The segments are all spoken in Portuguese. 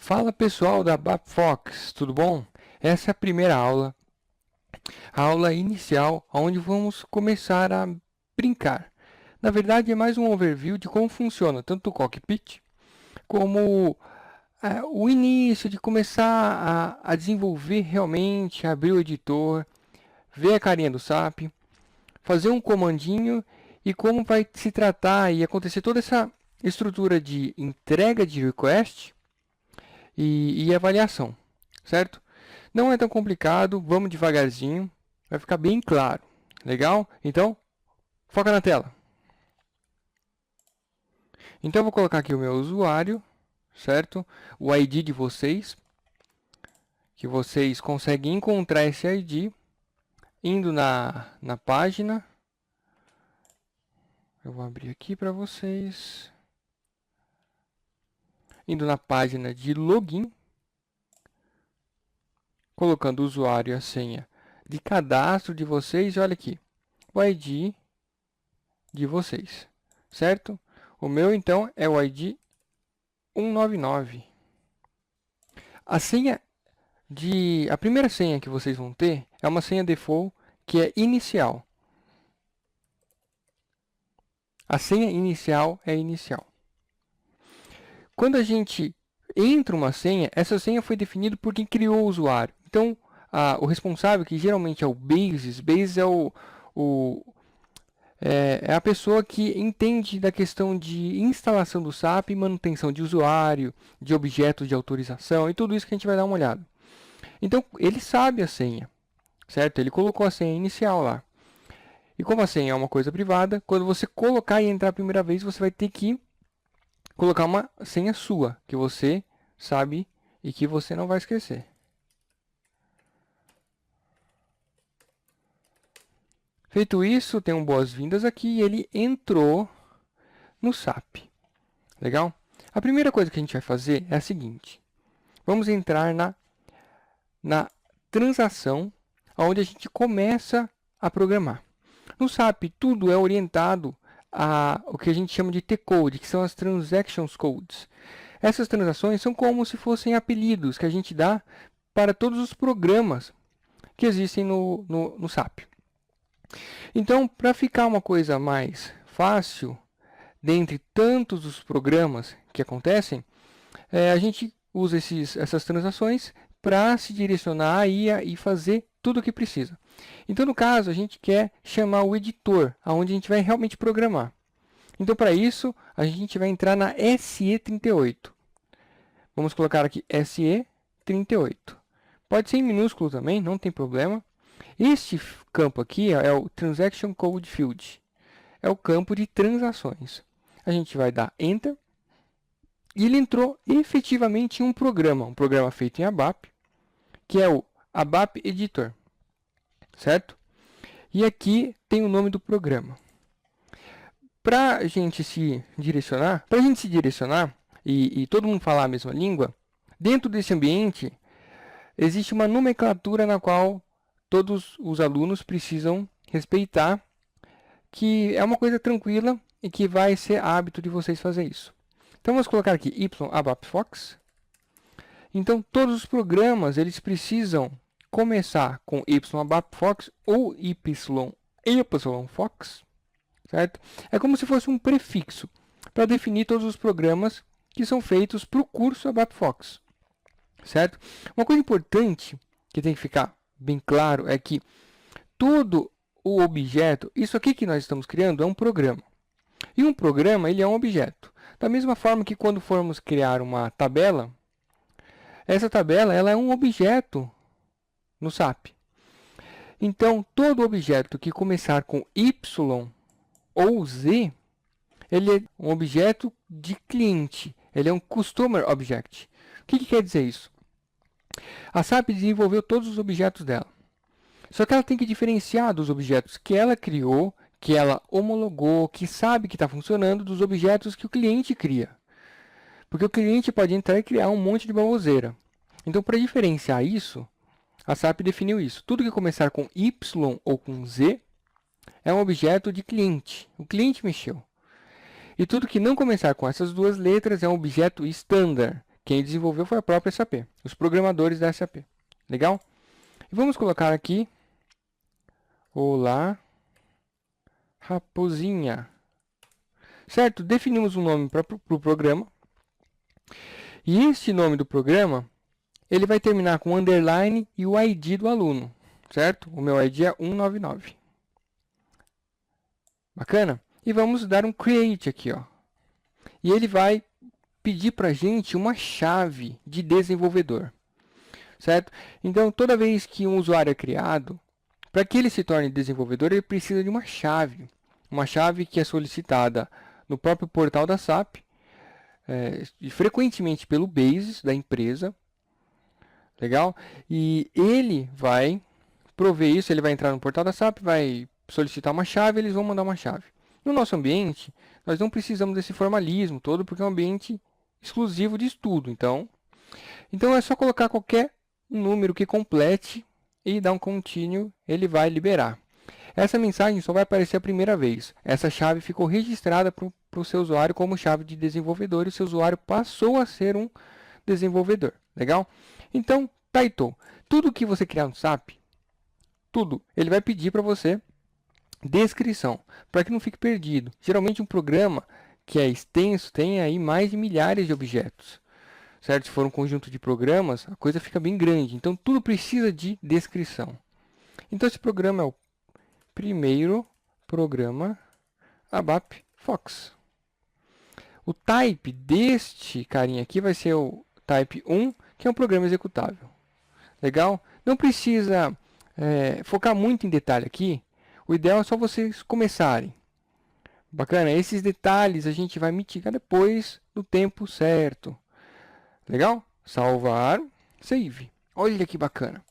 Fala pessoal da ABAP-Fox, tudo bom? Essa é a primeira aula, a aula inicial, onde vamos começar a brincar. Na verdade, é mais um overview de como funciona tanto o cockpit, como o início de começar a desenvolver realmente, abrir o editor, ver a carinha do SAP, fazer um comandinho e como vai se tratar e acontecer toda essa estrutura de entrega de request e avaliação, certo? Não é tão complicado, vamos devagarzinho, vai ficar bem claro. Legal? Então, foca na tela. Então, eu vou colocar aqui o meu usuário, certo? O ID de vocês, que vocês conseguem encontrar esse ID indo na página. Eu vou abrir aqui para vocês. Indo na página de login, colocando o usuário e a senha de cadastro de vocês, e olha aqui, o ID de vocês, certo? O meu, então, é o ID 199. A primeira senha que vocês vão ter é uma senha default que é inicial. A senha inicial é inicial. Quando a gente entra uma senha, essa senha foi definida por quem criou o usuário. Então, o responsável, que geralmente é o Basis é a pessoa que entende da questão de instalação do SAP, manutenção de usuário, de objetos de autorização e tudo isso que a gente vai dar uma olhada. Então, ele sabe a senha, certo? Ele colocou a senha inicial lá. E como a senha é uma coisa privada, quando você colocar e entrar a primeira vez, você vai ter que colocar uma senha sua, que você sabe e que você não vai esquecer. Feito isso, tem um boas-vindas aqui e ele entrou no SAP. Legal? A primeira coisa que a gente vai fazer é a seguinte. Vamos entrar na transação, onde a gente começa a programar. No SAP, tudo é orientado a o que a gente chama de T-Code, que são as Transactions Codes. Essas transações são como se fossem apelidos que a gente dá para todos os programas que existem no SAP. Então, para ficar uma coisa mais fácil, dentre tantos os programas que acontecem, a gente usa essas transações para se direcionar e fazer tudo o que precisa. Então, no caso, a gente quer chamar o editor, onde a gente vai realmente programar. Então, para isso, a gente vai entrar na SE38. Vamos colocar aqui SE38. Pode ser em minúsculo também, não tem problema. Este campo aqui é o Transaction Code Field. É o campo de transações. A gente vai dar Enter. E ele entrou efetivamente em um programa feito em ABAP, que é o ABAP Editor, certo? E aqui tem o nome do programa. Para a gente se direcionar, e todo mundo falar a mesma língua, dentro desse ambiente existe uma nomenclatura na qual todos os alunos precisam respeitar, que é uma coisa tranquila e que vai ser hábito de vocês fazer isso. Então, vamos colocar aqui y-abap-fox. Então, todos os programas eles precisam começar com y-abap-fox ou y-fox, certo? É como se fosse um prefixo para definir todos os programas que são feitos para o curso ABAP-Fox, certo? Uma coisa importante que tem que ficar bem claro é que todo o objeto, isso aqui que nós estamos criando é um programa. E um programa, ele é um objeto. Da mesma forma que quando formos criar uma tabela, essa tabela ela é um objeto no SAP. Então, todo objeto que começar com Y ou Z, ele é um objeto de cliente. Ele é um Customer Object. O que quer dizer isso? A SAP desenvolveu todos os objetos dela. Só que ela tem que diferenciar dos objetos que ela criou, que ela homologou, que sabe que está funcionando, dos objetos que o cliente cria. Porque o cliente pode entrar e criar um monte de baboseira. Então, para diferenciar isso, a SAP definiu isso. Tudo que começar com Y ou com Z é um objeto de cliente. O cliente mexeu. E tudo que não começar com essas duas letras é um objeto standard, Quem desenvolveu foi a própria SAP, os programadores da SAP. Legal? E vamos colocar aqui, olá, raposinha. Certo? Definimos um nome para o programa. E este nome do programa, ele vai terminar com underline e o ID do aluno. Certo? O meu ID é 199. Bacana? E vamos dar um create aqui, ó. E ele vai pedir para a gente uma chave de desenvolvedor. Certo? Então, toda vez que um usuário é criado, para que ele se torne desenvolvedor, ele precisa de uma chave. Uma chave que é solicitada no próprio portal da SAP, frequentemente pelo Basis da empresa. Legal? E ele vai prover isso, ele vai entrar no portal da SAP, vai solicitar uma chave, eles vão mandar uma chave. No nosso ambiente, nós não precisamos desse formalismo todo, porque é um ambiente exclusivo de estudo. Então é só colocar qualquer número que complete e dar um continue, ele vai liberar. Essa mensagem só vai aparecer a primeira vez. Essa chave ficou registrada para o seu usuário como chave de desenvolvedor e o seu usuário passou a ser um desenvolvedor. Legal? Então, title. Tudo que você criar no SAP, tudo, ele vai pedir para você descrição, para que não fique perdido. Geralmente um programa que é extenso tem aí mais de milhares de objetos. Certo? Se for um conjunto de programas, a coisa fica bem grande. Então, tudo precisa de descrição. Então, esse programa é o primeiro programa ABAP Fox. O type deste carinha aqui vai ser o type 1, que é um programa executável. Legal? Não precisa focar muito em detalhe aqui. O ideal é só vocês começarem. Bacana? Esses detalhes a gente vai mitigar depois do tempo certo. Legal? Salvar, save. Olha que bacana.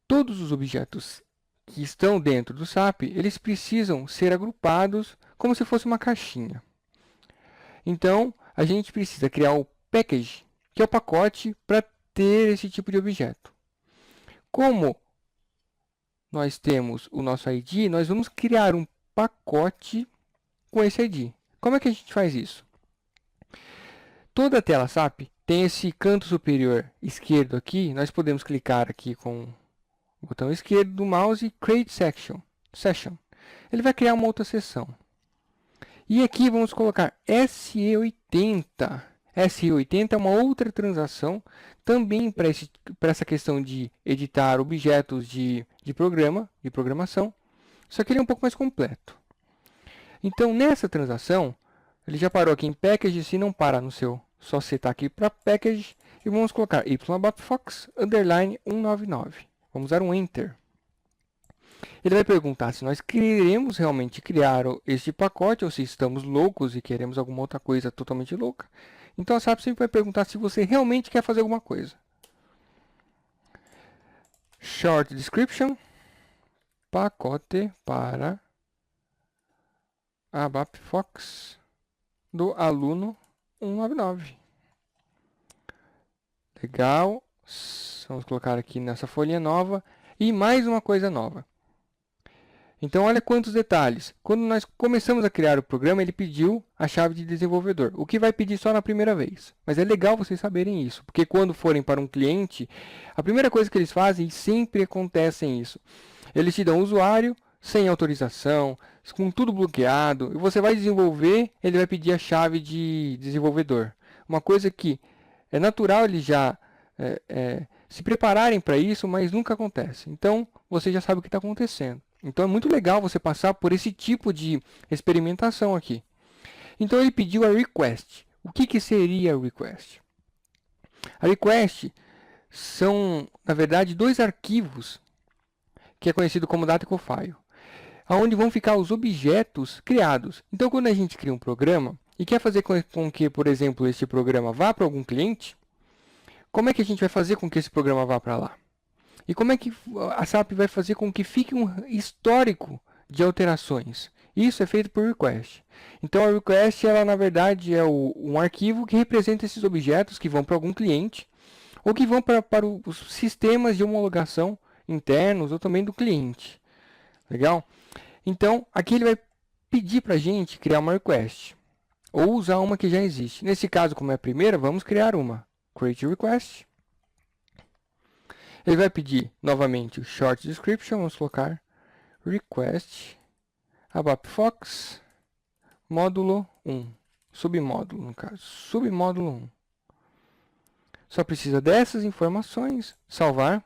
Todos os objetos que estão dentro do SAP, eles precisam ser agrupados como se fosse uma caixinha. Então, a gente precisa criar o package, que é o pacote para ter esse tipo de objeto. Como nós temos o nosso ID, nós vamos criar um pacote com esse ID. Como é que a gente faz isso? Toda a tela SAP tem esse canto superior esquerdo aqui. Nós podemos clicar aqui com o botão esquerdo do mouse e Create Session. Ele vai criar uma outra seção. E aqui vamos colocar SE80. SE80 é uma outra transação também para essa questão de editar objetos de programação. Só que ele é um pouco mais completo. Então, nessa transação, ele já parou aqui em Package. Se não parar no seu, só setar aqui para Package. E vamos colocar YABAPFox underline 199. Vamos dar um Enter. Ele vai perguntar se nós queremos realmente criar este pacote ou se estamos loucos e queremos alguma outra coisa totalmente louca. Então a SAP sempre vai perguntar se você realmente quer fazer alguma coisa. Short Description. Pacote para ABAP Fox do aluno 199. Legal. Vamos colocar aqui nessa folhinha nova. E mais uma coisa nova. Então, olha quantos detalhes. Quando nós começamos a criar o programa, ele pediu a chave de desenvolvedor. O que vai pedir só na primeira vez. Mas é legal vocês saberem isso. Porque quando forem para um cliente, a primeira coisa que eles fazem, e sempre acontece isso, eles te dão um usuário sem autorização, com tudo bloqueado. E você vai desenvolver, ele vai pedir a chave de desenvolvedor. Uma coisa que é natural eles já se prepararem para isso, mas nunca acontece. Então, você já sabe o que está acontecendo. Então, é muito legal você passar por esse tipo de experimentação aqui. Então, ele pediu a request. O que seria a request? A request são, na verdade, dois arquivos, que é conhecido como Datical File, onde vão ficar os objetos criados. Então, quando a gente cria um programa e quer fazer com que, por exemplo, este programa vá para algum cliente, como é que a gente vai fazer com que esse programa vá para lá? E como é que a SAP vai fazer com que fique um histórico de alterações? Isso é feito por request. Então, a request, ela, na verdade, é um arquivo que representa esses objetos que vão para algum cliente ou que vão para os sistemas de homologação internos ou também do cliente. Legal? Então, aqui ele vai pedir para a gente criar uma request ou usar uma que já existe. Nesse caso, como é a primeira, vamos criar uma. create request. Ele vai pedir novamente o short description. Vamos colocar request ABAP-Fox módulo 1. Submódulo, no caso. Submódulo 1. Só precisa dessas informações. Salvar.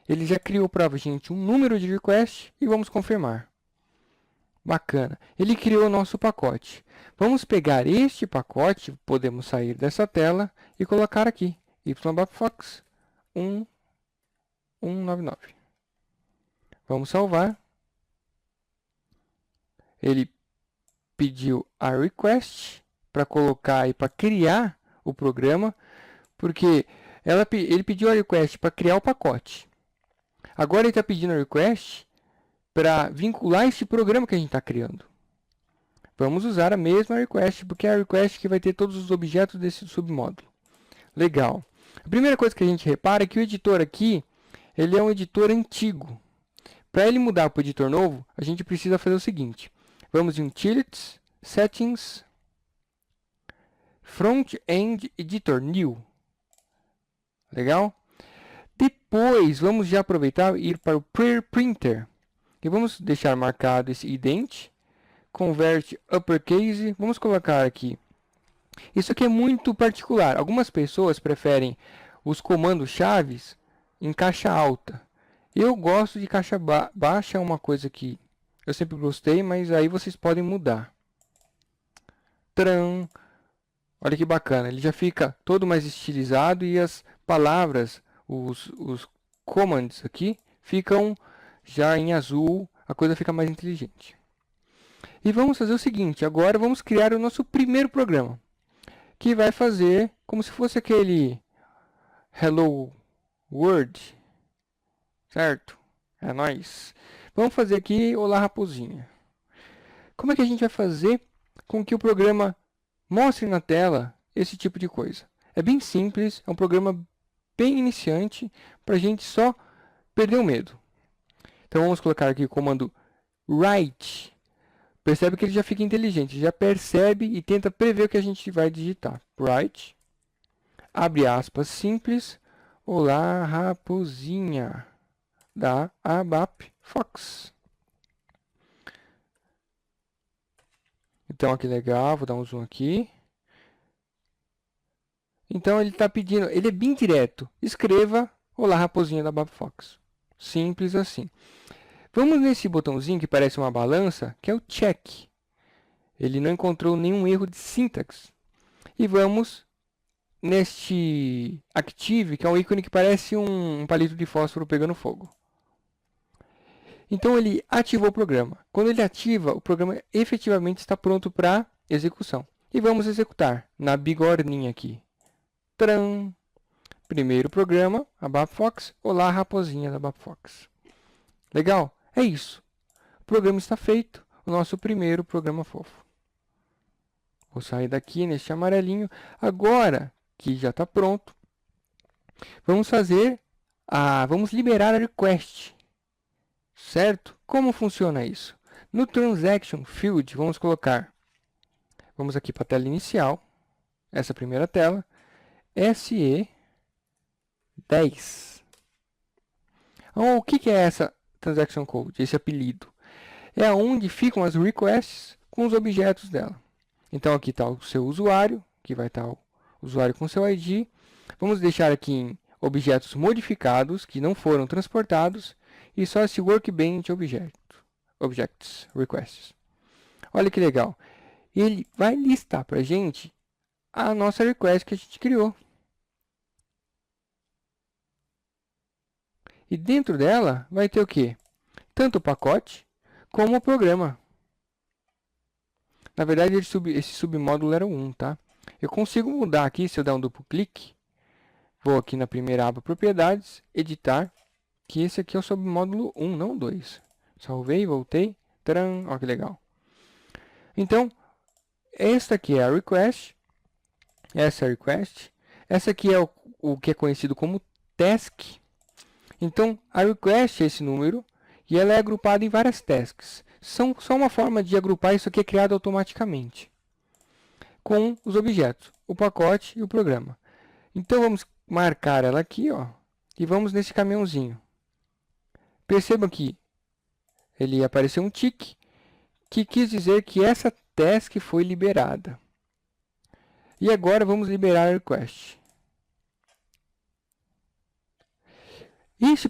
Ele já criou para a gente um número de request e vamos confirmar. Bacana. Ele criou o nosso pacote. Vamos pegar este pacote, podemos sair dessa tela e colocar aqui. YABAP-Fox 199. Vamos salvar. Ele pediu a request para colocar e para criar o programa, porque ele pediu a request para criar o pacote. Agora ele está pedindo a request para vincular este programa que a gente está criando. Vamos usar a mesma request, porque é a request que vai ter todos os objetos desse submódulo. Legal. A primeira coisa que a gente repara é que o editor aqui, ele é um editor antigo. Para ele mudar para o editor novo, a gente precisa fazer o seguinte. Vamos em Utilities, Settings, Front-End Editor New. Legal? Depois, vamos já aproveitar e ir para o Printer. E vamos deixar marcado esse ident, convert uppercase. Vamos colocar aqui. Isso aqui é muito particular. Algumas pessoas preferem os comandos chaves em caixa alta. Eu gosto de caixa baixa, é uma coisa que eu sempre gostei, mas aí vocês podem mudar. Tran. Olha que bacana, ele já fica todo mais estilizado e as palavras, os commands aqui, ficam já em azul, a coisa fica mais inteligente. E vamos fazer o seguinte, agora vamos criar o nosso primeiro programa, que vai fazer como se fosse aquele Hello World, certo? É nóis. Vamos fazer aqui Olá Raposinha. Como é que a gente vai fazer com que o programa mostre na tela esse tipo de coisa? É bem simples, é um programa bem iniciante para a gente só perder o medo. Então vamos colocar aqui o comando write. Percebe que ele já fica inteligente, já percebe e tenta prever o que a gente vai digitar. Write, abre aspas simples, Olá Raposinha, da ABAP-Fox. Então, aqui legal, vou dar um zoom aqui. Então, ele está pedindo, ele é bem direto. Escreva Olá Raposinha da ABAP-Fox. Simples assim. Vamos nesse botãozinho que parece uma balança, que é o check. Ele não encontrou nenhum erro de sintaxe. E vamos neste Active, que é um ícone que parece um palito de fósforo pegando fogo. Então, ele ativou o programa. Quando ele ativa, o programa efetivamente está pronto para execução. E vamos executar na bigorninha aqui. Tcharam! Primeiro programa, ABAP-Fox. Olá, raposinha da ABAP-Fox. Legal? É isso. O programa está feito. O nosso primeiro programa fofo. Vou sair daqui neste amarelinho. Agora que já está pronto, vamos vamos liberar a request. Certo? Como funciona isso? No Transaction Field, vamos aqui para a tela inicial, essa primeira tela, SE10. Então, o que é essa Transaction Code, esse apelido? É onde ficam as requests com os objetos dela. Então, aqui está o seu usuário, que vai estar o usuário com seu ID. Vamos deixar aqui em objetos modificados, que não foram transportados, e só esse Workbench Objects Requests. Olha que legal. Ele vai listar para a gente a nossa request que a gente criou. E dentro dela vai ter o quê? Tanto o pacote como o programa. Na verdade, esse submódulo era o 1, tá? Eu consigo mudar aqui, se eu der um duplo clique. Vou aqui na primeira aba Propriedades, Editar, que esse aqui é o submódulo 1, não 2. Salvei, voltei. Tcharam! Olha que legal. Então, esta aqui é a request. Essa é a request. Essa aqui é o que é conhecido como task. Então, a request é esse número e ela é agrupada em várias tasks. São só uma forma de agrupar, isso aqui é criado automaticamente com os objetos, o pacote e o programa. Então, vamos marcar ela aqui, ó, e vamos nesse caminhãozinho. Percebam que ele apareceu um tique, que quis dizer que essa task foi liberada. E agora vamos liberar a request. Este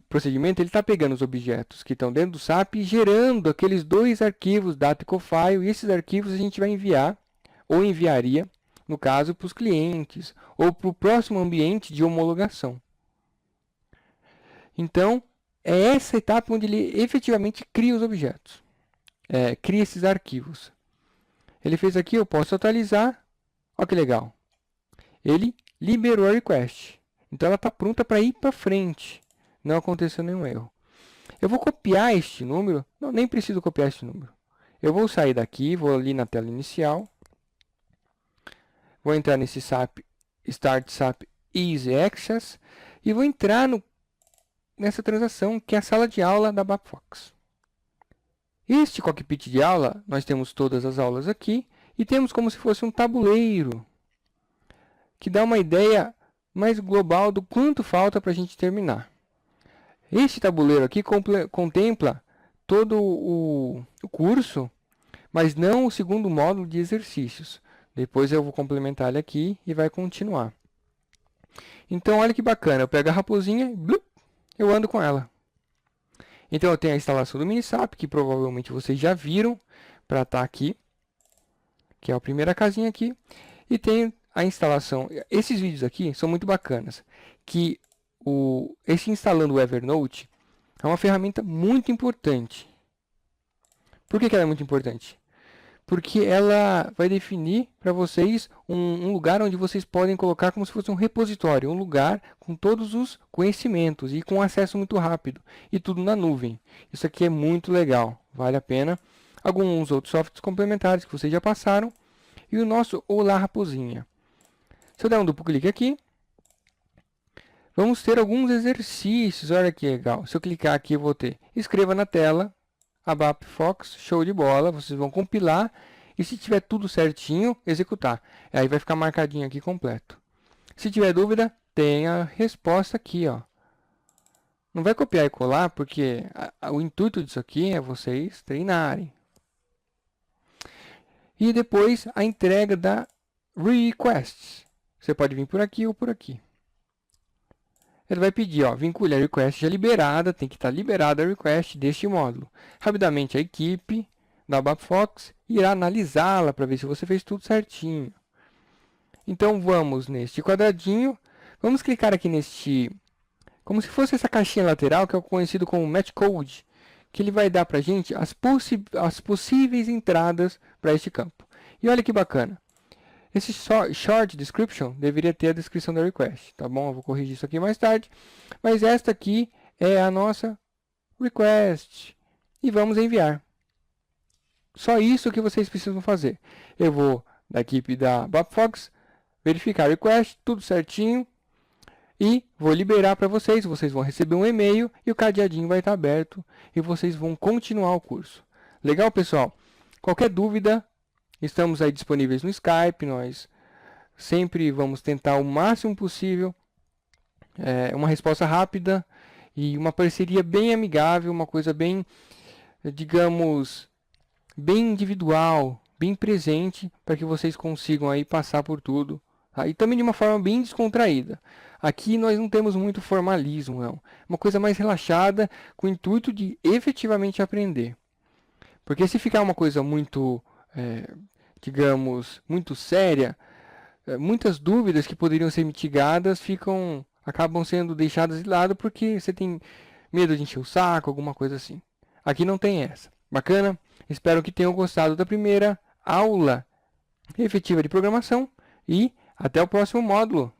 procedimento está pegando os objetos que estão dentro do SAP e gerando aqueles dois arquivos data e cofile, e esses arquivos a gente vai enviar, ou enviaria, no caso, para os clientes, ou para o próximo ambiente de homologação. Então, é essa etapa onde ele efetivamente cria os objetos, cria esses arquivos. Ele fez aqui, eu posso atualizar, olha que legal. Ele liberou a request. Então, ela está pronta para ir para frente. Não aconteceu nenhum erro. Eu vou copiar este número. Não, nem preciso copiar este número. Eu vou sair daqui, vou ali na tela inicial. Vou entrar nesse SAP, Start SAP Easy Access. E vou entrar nessa transação, que é a sala de aula da BapFox. Este cockpit de aula, nós temos todas as aulas aqui. E temos como se fosse um tabuleiro, que dá uma ideia mais global do quanto falta para a gente terminar. Este tabuleiro aqui contempla todo o curso, mas não o segundo módulo de exercícios. Depois eu vou complementar ele aqui e vai continuar. Então, olha que bacana. Eu pego a raposinha e blup, eu ando com ela. Então, eu tenho a instalação do Minisap, que provavelmente vocês já viram para estar aqui, que é a primeira casinha aqui. E tenho a instalação. Esses vídeos aqui são muito bacanas, que esse instalando o Evernote é uma ferramenta muito importante. Por que ela é muito importante? Porque ela vai definir para vocês um lugar onde vocês podem colocar como se fosse um repositório, um lugar com todos os conhecimentos e com acesso muito rápido, e tudo na nuvem. Isso aqui é muito legal, vale a pena. Alguns outros softwares complementares que vocês já passaram, e o nosso Olá Raposinha. Se eu der um duplo clique aqui, vamos ter alguns exercícios. Olha que legal. Se eu clicar aqui, eu vou ter escreva na tela, a BapFox, show de bola. Vocês vão compilar e, se tiver tudo certinho, executar. Aí vai ficar marcadinho aqui completo. Se tiver dúvida, tem a resposta aqui, ó. Não vai copiar e colar, porque o intuito disso aqui é vocês treinarem. E depois a entrega da request. Você pode vir por aqui ou por aqui. Ele vai pedir, ó, vincule a request já liberada, tem que estar liberada a request deste módulo. Rapidamente a equipe da BapFox irá analisá-la para ver se você fez tudo certinho. Então vamos neste quadradinho, vamos clicar aqui neste, como se fosse essa caixinha lateral, que é o conhecido como Match Code, que ele vai dar para a gente as possíveis entradas para este campo. E olha que bacana. Esse short description deveria ter a descrição da request, tá bom? Eu vou corrigir isso aqui mais tarde. Mas esta aqui é a nossa request. E vamos enviar. Só isso que vocês precisam fazer. Eu vou, da equipe da BapFox, verificar a request, tudo certinho. E vou liberar para vocês. Vocês vão receber um e-mail e o cadeadinho vai estar aberto. E vocês vão continuar o curso. Legal, pessoal? Qualquer dúvida, estamos aí disponíveis no Skype. Nós sempre vamos tentar o máximo possível uma resposta rápida e uma parceria bem amigável, uma coisa bem, digamos, bem individual, bem presente, para que vocês consigam aí passar por tudo. E também de uma forma bem descontraída. Aqui nós não temos muito formalismo, não. Uma coisa mais relaxada, com o intuito de efetivamente aprender. Porque se ficar uma coisa muito, digamos, muito séria, muitas dúvidas que poderiam ser mitigadas acabam sendo deixadas de lado porque você tem medo de encher o saco, alguma coisa assim. Aqui não tem essa. Bacana? Espero que tenham gostado da primeira aula efetiva de programação e até o próximo módulo.